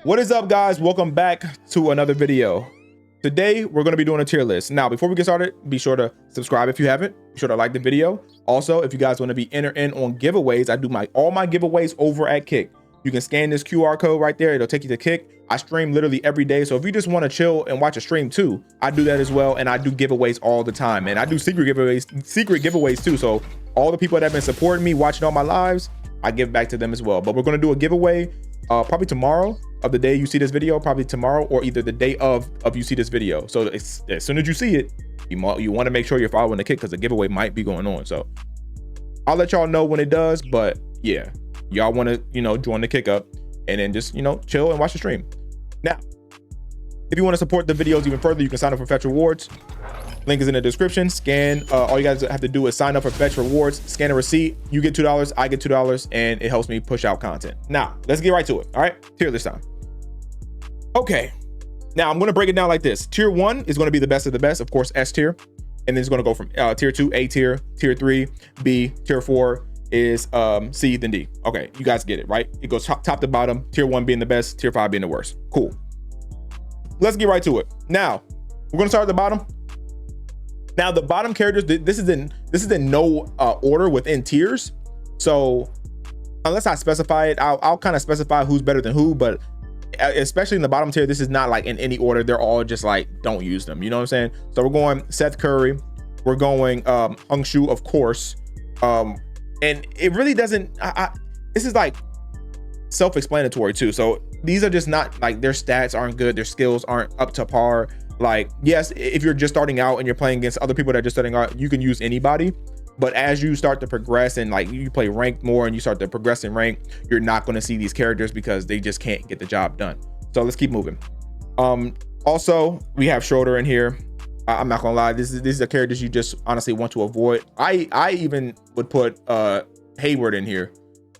What is up, guys? Welcome back to another video. Today we're going to be doing a tier list. Now, before we get started, be sure to subscribe if you haven't. Be sure to like the video. Also, if you guys want to be entered in on giveaways, I do all my giveaways over at Kick. You can scan this QR code right there. It'll take you to Kick. I stream literally every day. So if you just want to chill and watch a stream too, I do that as well. And I do giveaways all the time. And I do secret giveaways too. So all the people that have been supporting me, watching all my lives, I give back to them as well. But we're going to do a giveaway probably tomorrow of the day you see this video, probably tomorrow or either the day of you see this video. So as soon as you see it, you want to make sure you're following the Kick because the giveaway might be going on. So I'll let y'all know when it does. But yeah, y'all want to, join the Kick up and then just, chill and watch the stream. Now, if you want to support the videos even further, you can sign up for Fetch Rewards. Link is in the description. Scan. All you guys have to do is sign up for Fetch Rewards, scan a receipt. You get $2, I get $2, and it helps me push out content. Now, let's get right to it. All right, tier list time. Okay, now I'm going to break it down like this. Tier 1 is going to be the best of the best, of course, S tier. And then it's going to go from tier 2, A tier, tier 3, B, tier 4 is C, then D. Okay, you guys get it, right? It goes top to bottom, tier 1 being the best, tier 5 being the worst. Cool. Let's get right to it. Now, we're going to start at the bottom. Now, the bottom characters, this is in no order within tiers. So unless I specify it, I'll kind of specify who's better than who, but especially in the bottom tier, this is not like in any order. They're all just like, don't use them. You know what I'm saying? So we're going Seth Curry. We're going Hung Shu, of course. And it really doesn't, this is like self-explanatory too. So these are just not like, their stats aren't good. Their skills aren't up to par. Like, yes, if you're just starting out and you're playing against other people that are just starting out, you can use anybody. But as you start to progress and like you play ranked more and you start to progress in rank, you're not going to see these characters because they just can't get the job done. So let's keep moving. Also, we have Schroeder in here. I'm not gonna lie, these are characters you just honestly want to avoid. I even would put Hayward in here.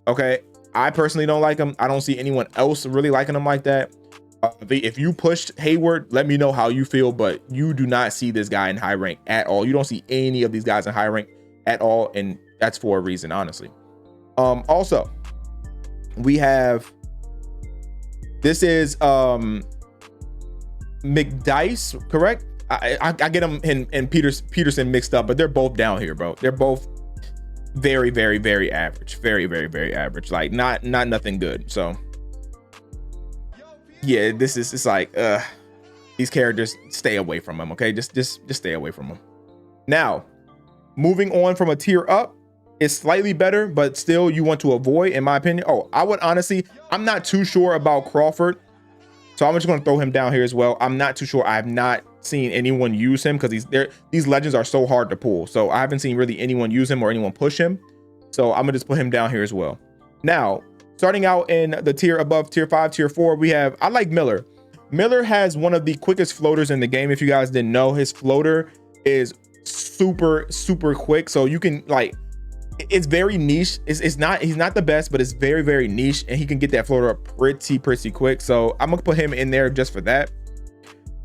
Okay, I personally don't like him. I don't see anyone else really liking him like that. If you pushed Hayward, let me know how you feel, but you do not see this guy in high rank at all. You don't see any of these guys in high rank at all, and that's for a reason, honestly. Also, we have, this is McDice, correct? I get him and Peterson mixed up, but they're both down here, bro. They're both very, very, very average. Very, very, very average. Like not nothing good. So yeah, it's like these characters, stay away from them. Okay, just stay away from them. Now, moving on from a tier up, it's slightly better, but still you want to avoid, in my opinion. Oh, I would honestly, I'm not too sure about Crawford, so I'm just going to throw him down here as well. I'm not too sure. I have not seen anyone use him because these legends are so hard to pull. So I haven't seen really anyone use him or anyone push him. So I'm gonna just put him down here as well. Now, starting out in the tier above, tier 5, tier 4, we have, I like Miller. Miller has one of the quickest floaters in the game. If you guys didn't know, his floater is super, super quick. So you can like, it's very niche. He's not the best, but it's very, very niche, and he can get that floater up pretty quick. So I'm gonna put him in there just for that.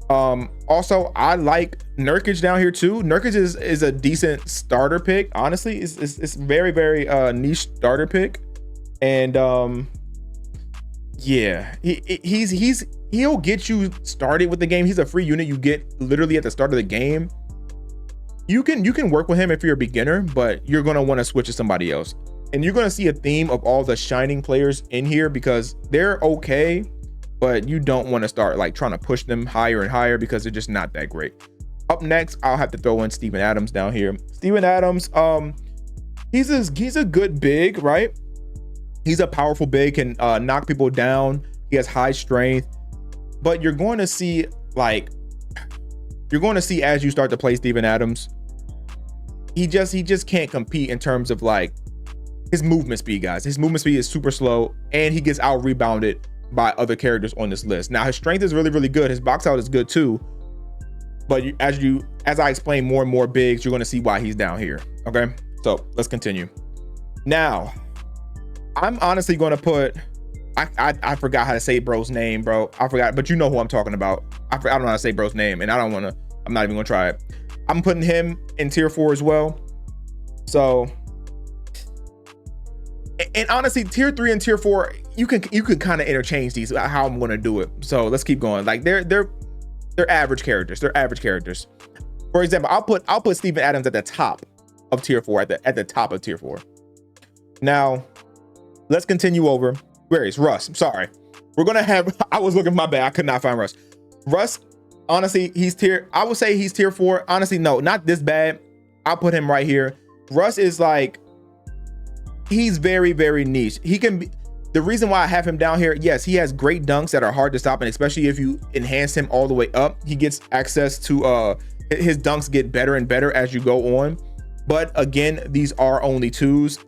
Also, I like Nurkic down here too. Nurkic is a decent starter pick. Honestly, it's very, very niche starter pick. And yeah, he'll get you started with the game. He's a free unit you get literally at the start of the game. You can work with him if you're a beginner, but you're gonna want to switch to somebody else. And you're gonna see a theme of all the shining players in here because they're okay, but you don't want to start like trying to push them higher and higher because they're just not that great. Up next, I'll have to throw in Steven Adams down here. Steven Adams, he's a good big, right? He's a powerful big, can knock people down. He has high strength, but you're going to see as you start to play Steven Adams, he just can't compete in terms of like his movement speed, guys. His movement speed is super slow, and he gets out rebounded by other characters on this list. Now, his strength is really, really good. His box out is good too. But as I explain more and more bigs, you're going to see why he's down here. Okay, so let's continue. Now, I'm honestly going to put, I forgot how to say bro's name, bro. I forgot, but you know who I'm talking about. I don't know how to say bro's name, and I'm not even gonna try it. I'm putting him in tier 4 as well. So And honestly, tier 3 and tier 4, you can kind of interchange these how I'm going to do it. So let's keep going. Like they're average characters. They're average characters. For example, I'll put Steven Adams at the top of tier 4, at the top of tier 4. Now, let's continue over. Where is Russ? I'm sorry. We're gonna have. I was looking for my bad. I could not find Russ. Russ, honestly, I would say he's tier 4. Honestly, no, not this bad. I'll put him right here. Russ is like, he's very, very niche. He can be. The reason why I have him down here, yes, he has great dunks that are hard to stop, and especially if you enhance him all the way up, he gets access to his dunks get better and better as you go on. But again, these are only 2s,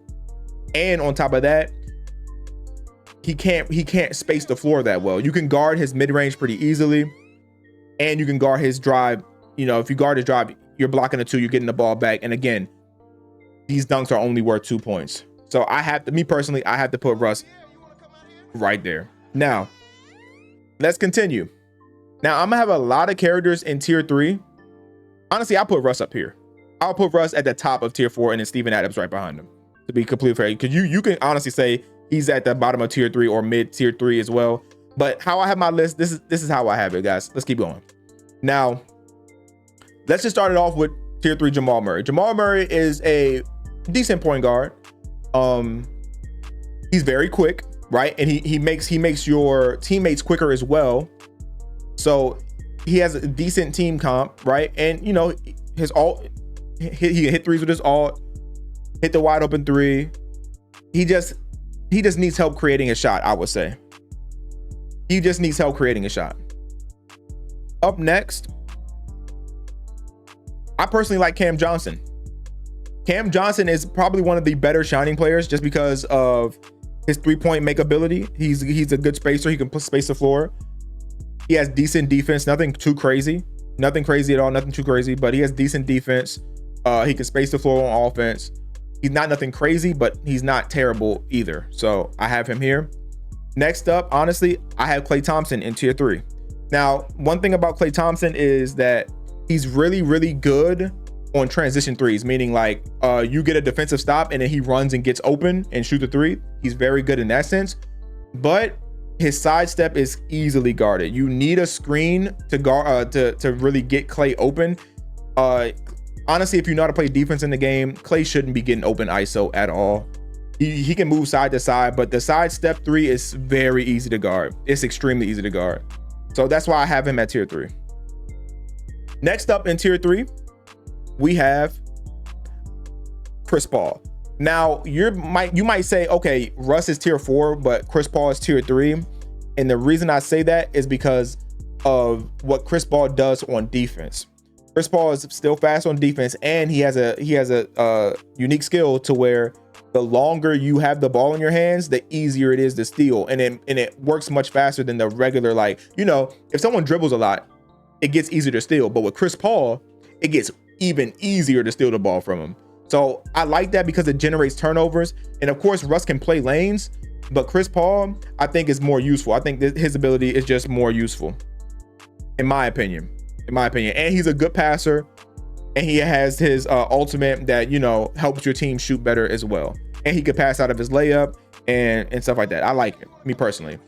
and on top of that, he can't space the floor that well. You can guard his mid-range pretty easily, and you can guard his drive. You know, if you guard his drive, you're blocking the 2, you're getting the ball back. And again, these dunks are only worth 2 points. So me personally, I have to put Russ right there. Now, let's continue. Now, I'm gonna have a lot of characters in tier 3. Honestly, I'll put Russ up here. I'll put Russ at the top of tier 4 and then Steven Adams right behind him, to be completely fair. Because you can honestly say he's at the bottom of tier 3 or mid tier 3 as well. But how I have my list, this is how I have it, guys. Let's keep going. Now, let's just start it off with tier 3 Jamal Murray. Jamal Murray is a decent point guard. He's very quick, right? And he makes your teammates quicker as well. So he has a decent team comp, right? And you know, his alt, he can hit threes with his alt, hit the wide open 3. He just needs help creating a shot, I would say. He just needs help creating a shot. Up next, I personally like Cam Johnson. Cam Johnson is probably one of the better shining players just because of his 3-point make ability. He's a good spacer. He can space the floor. He has decent defense, nothing too crazy. Nothing crazy at all, nothing too crazy, but he has decent defense. He can space the floor on offense. He's not nothing crazy, but he's not terrible either. So I have him here. Next up, honestly, I have Klay Thompson in tier 3. Now, one thing about Klay Thompson is that he's really, really good on transition threes, meaning like you get a defensive stop and then he runs and gets open and shoot the 3. He's very good in that sense, but his sidestep is easily guarded. You need a screen to guard to really get Klay open. Honestly, if you know how to play defense in the game, Klay shouldn't be getting open ISO at all. He can move side to side, but the sidestep 3 is very easy to guard. It's extremely easy to guard. So that's why I have him at tier 3. Next up in tier 3, we have Chris Paul. Now, you might say, okay, Russ is tier 4, but Chris Paul is tier 3. And the reason I say that is because of what Chris Paul does on defense. Chris Paul is still fast on defense, and he has a unique skill to where the longer you have the ball in your hands, the easier it is to steal. And it works much faster than the regular, like, you know, if someone dribbles a lot, it gets easier to steal. But with Chris Paul, it gets even easier to steal the ball from him. So I like that because it generates turnovers. And of course, Russ can play lanes, but Chris Paul, I think, is more useful. I think that his ability is just more useful, in my opinion. And he's a good passer, and he has his ultimate that, you know, helps your team shoot better as well. And he could pass out of his layup and stuff like that. I like it, me personally.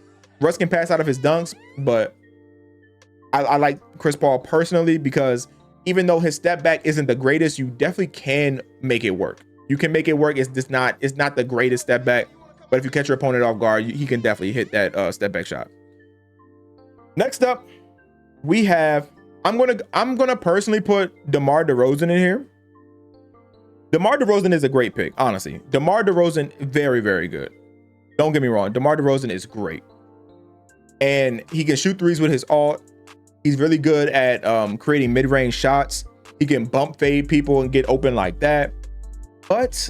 Russ can pass out of his dunks, but I like Chris Paul personally because even though his step back isn't the greatest, you definitely can make it work. You can make it work. It's not the greatest step back, but if you catch your opponent off guard, he can definitely hit that step back shot. Next up, we have, I'm gonna personally put DeMar DeRozan in here. DeMar DeRozan is a great pick, honestly. DeMar DeRozan, very, very good. Don't get me wrong, DeMar DeRozan is great, and he can shoot threes with his alt. He's really good at creating mid-range shots. He can bump fade people and get open like that. But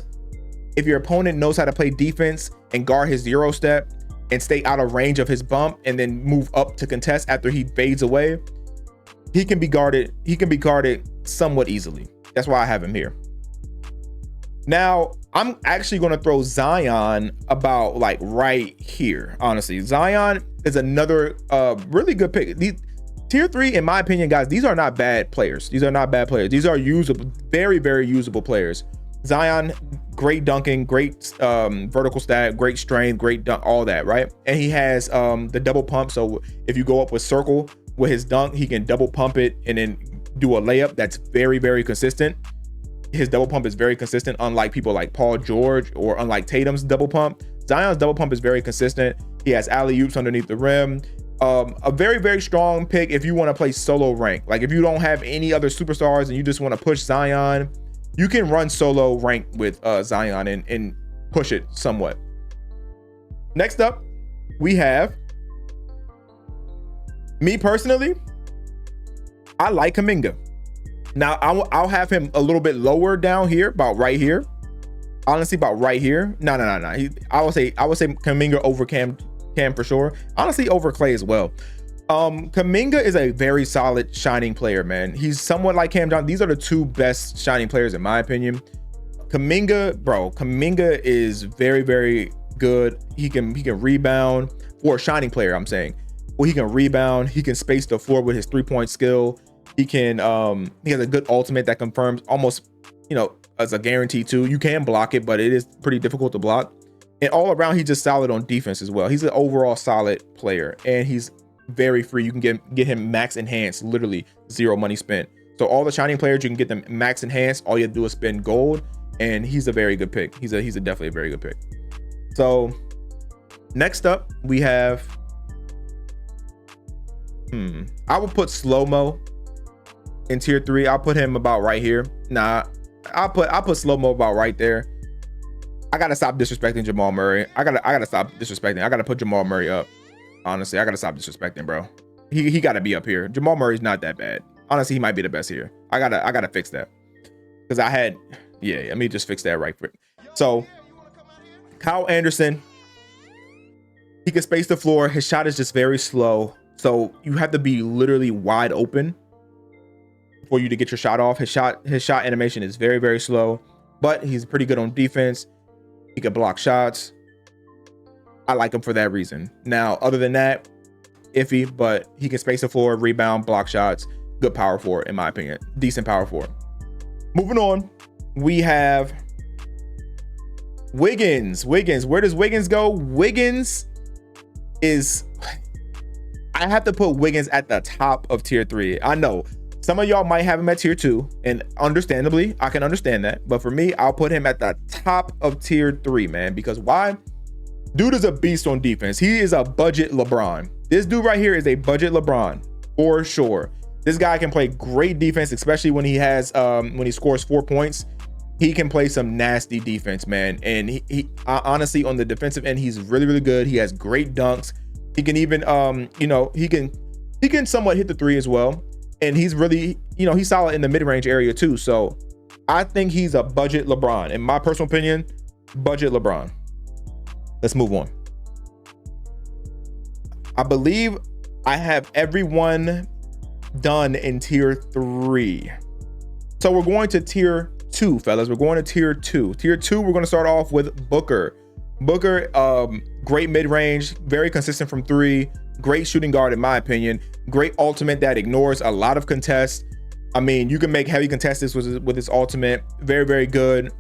if your opponent knows how to play defense and guard his Euro step and stay out of range of his bump and then move up to contest after he fades away, he can be guarded. He can be guarded somewhat easily. That's why I have him here. Now, I'm actually going to throw Zion about like right here. Honestly, Zion is another really good pick. Tier 3, in my opinion, guys, these are not bad players. These are not bad players. These are usable, very, very usable players. Zion great dunking, great vertical stat, great strength, great dunk, all that, right? And he has the double pump. So if you go up with circle with his dunk, he can double pump it and then do a layup. That's very, very consistent. His double pump is very consistent, unlike people like Paul George or unlike Tatum's double pump. Zion's double pump is very consistent. He has alley-oops underneath the rim. A very, very strong pick if you want to play solo rank. Like if you don't have any other superstars and you just want to push Zion, you can run solo rank with Zion and push it somewhat. Next up, we have, me personally, I like Kuminga. Now I'll have him a little bit lower down here, about right here. Honestly, about right here. No. I would say Kuminga over Cam for sure. Honestly, over Clay as well. Kuminga is a very solid shining player, man. He's somewhat like Cam Johnson. These are the two best shining players in my opinion. Kuminga is very, very good. He can rebound for a shining player, I'm saying. Well, he can rebound, he can space the floor with his 3-point skill. He has a good ultimate that confirms almost, as a guarantee too. You can block it, but it is pretty difficult to block. And all around, he's just solid on defense as well. He's an overall solid player, and he's very free. You can get him max enhanced, literally zero money spent. So all the shining players, you can get them max enhanced. All you have to do is spend gold, and he's a very good pick. He's definitely a very good pick. So next up, we have, I will put Slow-Mo in tier 3. I'll put him about right here. Nah, I'll put Slow-Mo about right there. I gotta stop disrespecting Jamal Murray. I gotta stop disrespecting. I gotta put Jamal Murray up. Honestly, I gotta stop disrespecting, bro. He gotta be up here. Jamal Murray's not that bad. Honestly, he might be the best here. I gotta fix that. Because let me just fix that right quick. So Kyle Anderson, he can space the floor. His shot is just very slow. So you have to be literally wide open for you to get your shot off. His shot animation is very, very slow, but he's pretty good on defense. He can block shots. I like him for that reason. Now, other than that, iffy, but he can space the floor, rebound, block shots. Good power forward, in my opinion. Decent power forward. Moving on, we have Wiggins. Where does Wiggins go? Wiggins is, I have to put Wiggins at the top of tier 3. I know some of y'all might have him at tier 2, and understandably, I can understand that. But for me, I'll put him at the top of tier 3, man. Because why? Dude is a beast on defense. He is a budget LeBron. This dude right here is a budget LeBron for sure. This guy can play great defense, especially when he has when he scores 4 points. He can play some nasty defense, man. And he honestly, on the defensive end, he's really, really good. He has great dunks. He can even he can somewhat hit the 3 as well. And he's really, he's solid in the mid-range area too. So I think he's a budget LeBron. In my personal opinion, budget LeBron. Let's move on. I believe I have everyone done in tier 3. So we're going to tier 2, fellas. We're going to tier 2. Tier 2, we're going to start off with Booker. Booker, great mid-range, very consistent from 3. Great shooting guard, in my opinion. Great ultimate that ignores a lot of contests. I mean, you can make heavy contests with his ultimate. Very, very good.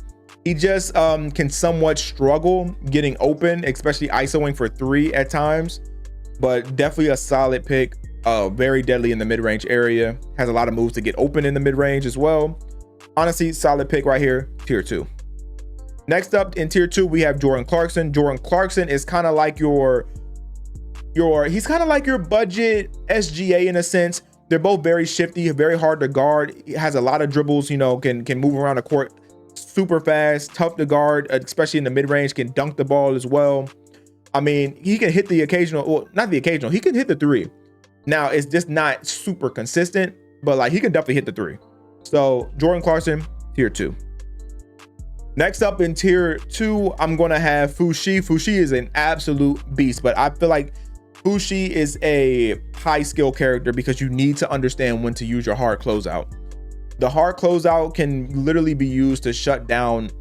He just can somewhat struggle getting open, especially isoing for 3 at times. But definitely a solid pick. Very deadly in the mid-range area. Has a lot of moves to get open in the mid-range as well. Honestly, solid pick right here, tier 2. Next up in tier 2, we have Jordan Clarkson. Jordan Clarkson is kind of like he's kind of like your budget SGA in a sense. They're both very shifty, very hard to guard. He has a lot of dribbles, can move around the court super fast, tough to guard, especially in the mid-range, can dunk the ball as well. I mean, he can hit the occasional, well, not the occasional, he can hit the 3. Now, it's just not super consistent, but like he can definitely hit the 3. So Jordan Clarkson, tier 2. Next up in tier 2, I'm going to have Fushi. Fushi is an absolute beast, but I feel like Fushi is a high skill character because you need to understand when to use your hard closeout. The hard closeout can literally be used to shut down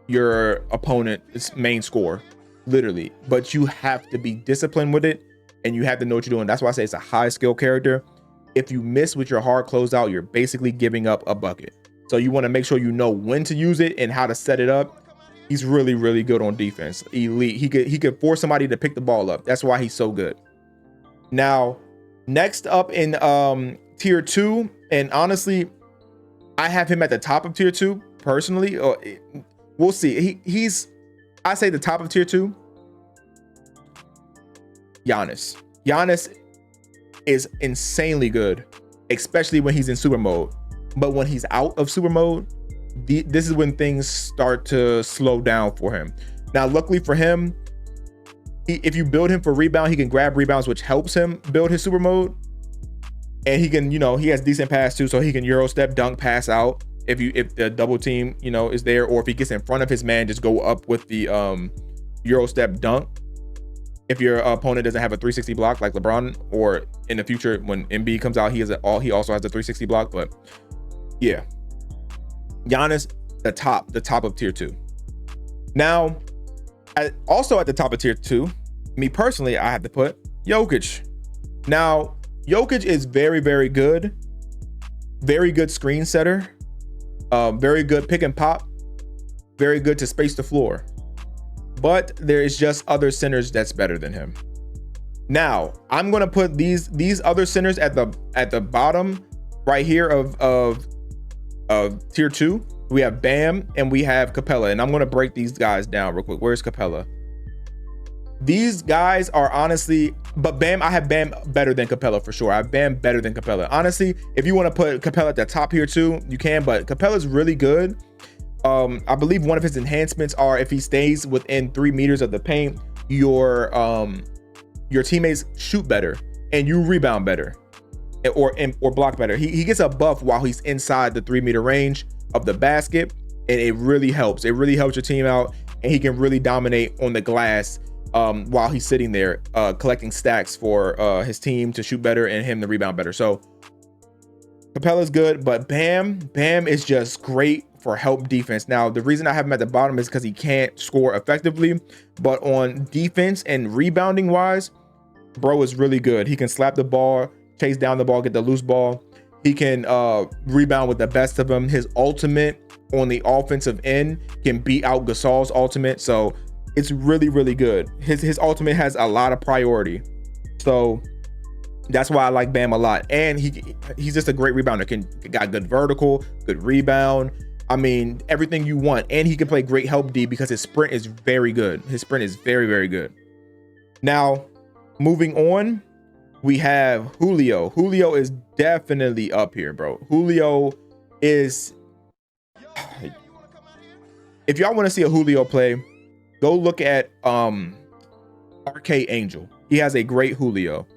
your opponent's main score, literally, but you have to be disciplined with it and you have to know what you're doing. That's why I say it's a high skill character. If you miss with your hard closeout, you're basically giving up a bucket. So you want to make sure you know when to use it and how to set it up. He's really, really good on defense. Elite. He could force somebody to pick the ball up. That's why he's so good. Now, next up in tier 2, and honestly, I have him at the top of tier 2 personally. We'll see. I say the top of tier 2. Giannis. Giannis is insanely good, especially when he's in super mode. But when he's out of super mode, this is when things start to slow down for him. Now, luckily for him, if you build him for rebound, he can grab rebounds, which helps him build his super mode. And he can, he has decent pass too, so he can Euro step, dunk, pass out if the double team, is there, or if he gets in front of his man, just go up with the Euro step dunk. If your opponent doesn't have a 360 block like LeBron, or in the future when Embiid comes out, he also has a 360 block. But yeah, Giannis, the top of tier 2. Now, also at the top of tier 2, me personally, I have to put Jokic. Now, Jokic is very, very good. Very good screen setter. Very good pick and pop. Very good to space the floor. But there is just other centers that's better than him. Now, I'm gonna put these other centers at the bottom right here of tier 2. We have Bam and we have Capella, and I'm gonna break these guys down real quick. Where's Capella? These guys are honestly, but Bam, I have Bam better than Capella for sure. I have Bam better than Capella. Honestly, if you want to put Capella at the top here too, you can, but Capella's really good. I believe one of his enhancements are if he stays within 3 meters of the paint, your teammates shoot better and you rebound better or block better. He gets a buff while he's inside the 3-meter range of the basket, and it really helps. It really helps your team out, and he can really dominate on the glass while he's sitting there collecting stacks for his team to shoot better and him to rebound better. So Capella's good, but Bam is just great for help defense. Now, the reason I have him at the bottom is because he can't score effectively, but on defense and rebounding wise, bro is really good. He can slap the ball, chase down the ball, get the loose ball. He can rebound with the best of them. His ultimate on the offensive end can beat out Gasol's ultimate. So it's really, really good. His ultimate has a lot of priority. So that's why I like Bam a lot. And he's just a great rebounder. Got good vertical, good rebound. I mean, everything you want. And he can play great help D because his sprint is very good. His sprint is very, very good. Now, moving on, we have Julio. Julio is definitely up here, bro. Julio is... If y'all want to see a Julio play, go look at RK Angel. He has a great Julio.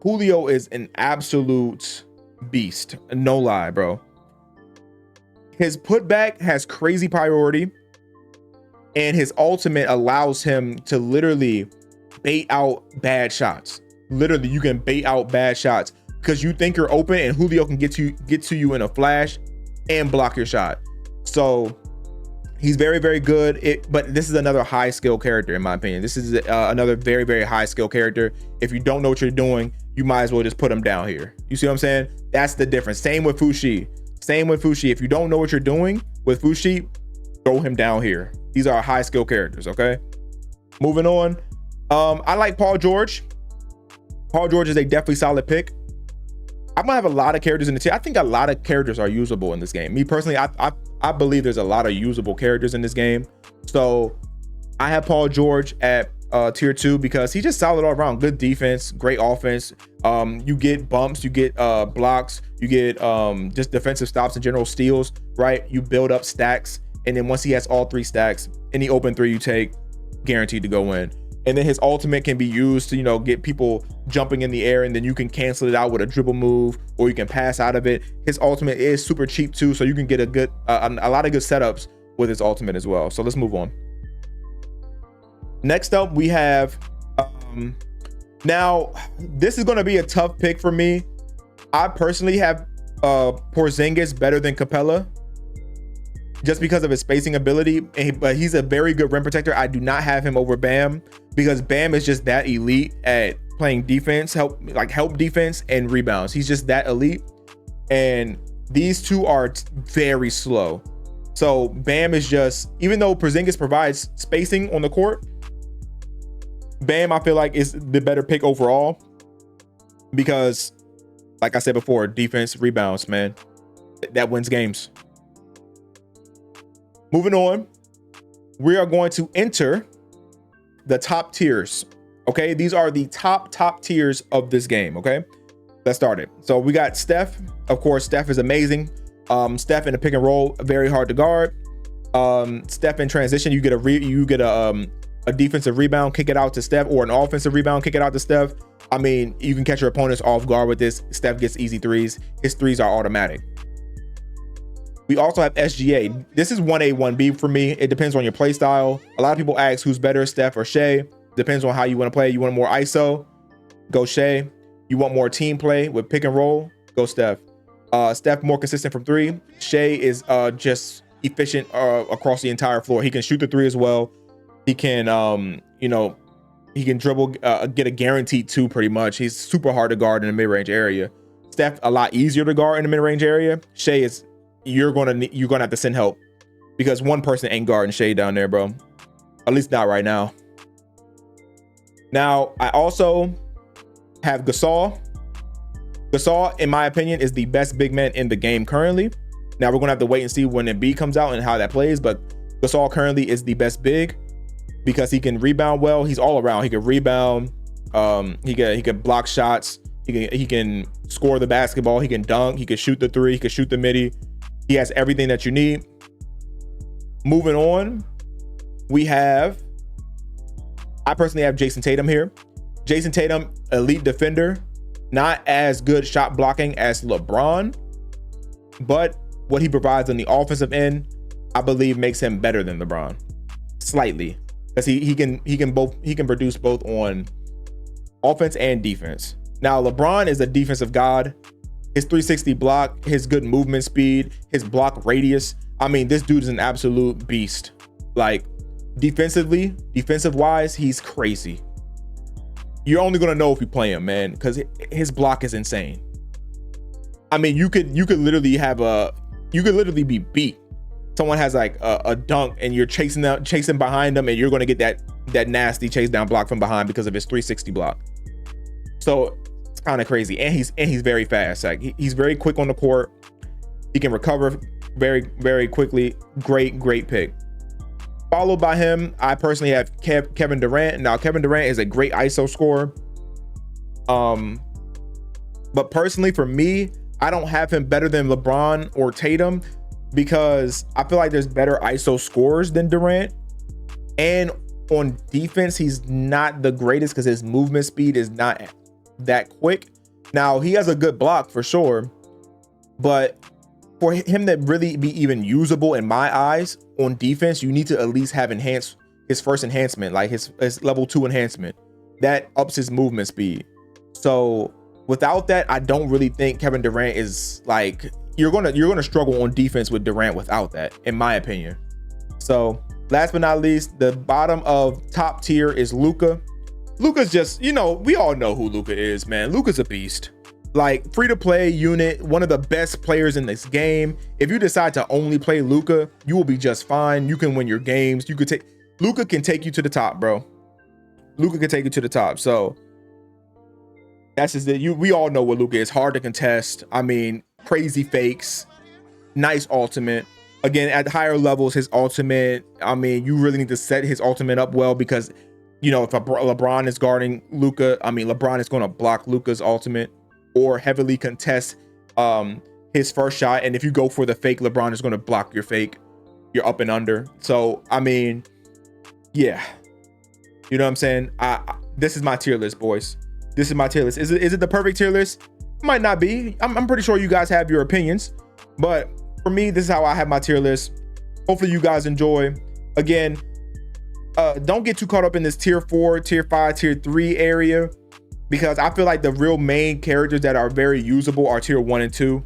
Julio is an absolute beast. No lie, bro. His putback has crazy priority, and his ultimate allows him to literally bait out bad shots. Literally, you can bait out bad shots because you think you're open, and Julio can get to you in a flash and block your shot. So he's very, very good. But this is another high skill character, in my opinion. This is another very, very high skill character. If you don't know what you're doing, you might as well just put him down here. You see what I'm saying? That's the difference. Same with Fushi. If you don't know what you're doing with Fushi, throw him down here. These are high skill characters, okay? Moving on. I like Paul George. Paul George is a definitely solid pick. I'm gonna have a lot of characters in the tier. I think a lot of characters are usable in this game. Me personally, I believe there's a lot of usable characters in this game. So I have Paul George at tier 2 because he's just solid all around. Good defense, great offense. You get bumps, you get blocks, you get just defensive stops and general steals, right? You build up stacks, and then once he has all 3 stacks, any open 3 you take, guaranteed to go in. And then his ultimate can be used to, get people jumping in the air, and then you can cancel it out with a dribble move, or you can pass out of it. His ultimate is super cheap too, so you can get a lot of good setups with his ultimate as well. So let's move on. Next up, we have now this is going to be a tough pick for me. I personally have Porzingis better than Capella just because of his spacing ability, but he's a very good rim protector. I do not have him over Bam because Bam is just that elite at playing defense, help defense and rebounds. He's just that elite, and these two are very slow. So Bam is just, even though Porzingis provides spacing on the court, Bam, I feel like, is the better pick overall because, like I said before, defense, rebounds, man, that wins games. Moving on, we are going to enter the top tiers. Okay, these are the top tiers of this game. Okay, let's start it. So we got Steph. Of course, Steph is amazing. Steph in a pick and roll, very hard to guard. Steph in transition, you get a defensive rebound, kick it out to Steph, or an offensive rebound, kick it out to Steph. I mean, you can catch your opponents off guard with this. Steph gets easy threes. His threes are automatic. We also have SGA. This is 1A, 1B for me. It depends on your play style. A lot of people ask who's better, Steph or Shea. Depends on how you want to play. You want more ISO, go Shea. You want more team play with pick and roll, go Steph. Steph more consistent from three. Shea is just efficient across the entire floor. He can shoot the three as well. He can, he can dribble, get a guaranteed two pretty much. He's super hard to guard in the mid-range area. Steph a lot easier to guard in the mid-range area. Shea is, you're gonna have to send help because one person ain't guarding Shea down there, bro. At least not right now. Now I also have Gasol. Gasol, in my opinion, is the best big man in the game currently. Now we're gonna have to wait and see when Embiid comes out and how that plays, but Gasol currently is the best big because he can rebound well. He's all around. He can rebound. He can block shots. He can score the basketball. He can dunk. He can shoot the three. He can shoot the midi. He has everything that you need. Moving on, I personally have Jayson Tatum here. Jayson Tatum, elite defender, not as good shot blocking as LeBron, but what he provides on the offensive end, I believe, makes him better than LeBron slightly, because he can produce both on offense and defense. Now LeBron is a defensive god. His 360 block, his good movement speed, his block radius. I mean, this dude is an absolute beast. Like defensive wise, he's crazy. You're only gonna know if you play him, man, because his block is insane. I mean, you could literally be beat. Someone has like a dunk and you're chasing behind them, and you're gonna get that nasty chase down block from behind because of his 360 block. So it's kind of crazy, and he's very fast. Like he's very quick on the court. He can recover very, very quickly. Great pick. Followed by him, I personally have Kevin Durant. Now Kevin Durant is a great ISO scorer. But personally for me, I don't have him better than LeBron or Tatum because I feel like there's better ISO scorers than Durant. And on defense, he's not the greatest because his movement speed is not that quick. Now he has a good block for sure, but for him to really be even usable in my eyes on defense, you need to at least have his first enhancement, like his level 2 enhancement that ups his movement speed. So without that, I don't really think Kevin Durant is like, you're gonna struggle on defense with Durant without that, in my opinion. So last but not least, the bottom of top tier is Luka. Luka's just, we all know who Luka is, man. Luka's a beast. Like free to play unit, one of the best players in this game. If you decide to only play Luka, you will be just fine. You can win your games. Luka can take you to the top, bro. Luka can take you to the top. So that's just it. We all know what Luka is. Hard to contest. I mean, crazy fakes, nice ultimate. Again, at higher levels, his ultimate, I mean, you really need to set his ultimate up well because, if LeBron is guarding Luka, I mean, LeBron is going to block Luka's ultimate or heavily contest his first shot. And if you go for the fake, LeBron is going to block your fake. You're up and under. So, I mean, yeah. You know what I'm saying? This is my tier list, boys. This is my tier list. Is it the perfect tier list? Might not be. I'm pretty sure you guys have your opinions. But for me, this is how I have my tier list. Hopefully you guys enjoy. Again, don't get too caught up in this tier 4, tier 5, tier 3 area, because I feel like the real main characters that are very usable are tier 1 and 2.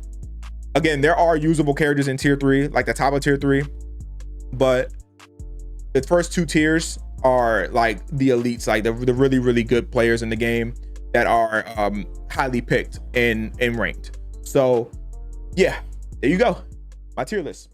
Again, there are usable characters in tier 3, like the top of tier 3, but the first 2 tiers are like the elites, like the really, really good players in the game that are highly picked and ranked. So yeah, there you go, my tier list.